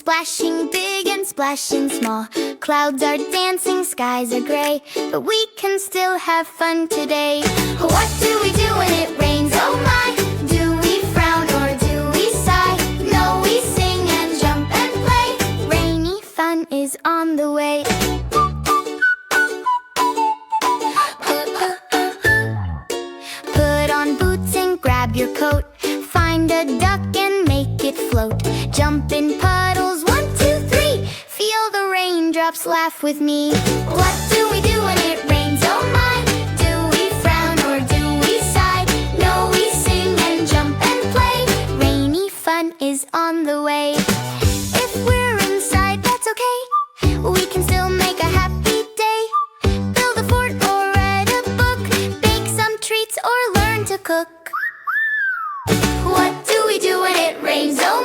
Splashing big and splashing small. Clouds are dancing, skies are gray, but we can still have fun today. What do we do when it rains? Oh my! Do we frown or do we sigh? No, we sing and jump and play. Rainy fun is on the way. Put on boots and grab your coat. Find a duck and make it float. Jump in puddles, 1, 2, 3. Feel the raindrops, laugh with me. What do we do when it rains? Oh my! Do we frown or do we sigh? No, we sing and jump and play. Rainy fun is on the way. If we're inside, that's okay. We can still make a happy day. Build a fort or read a book. Bake some treats or learn to cook. What do we do when it rains? Oh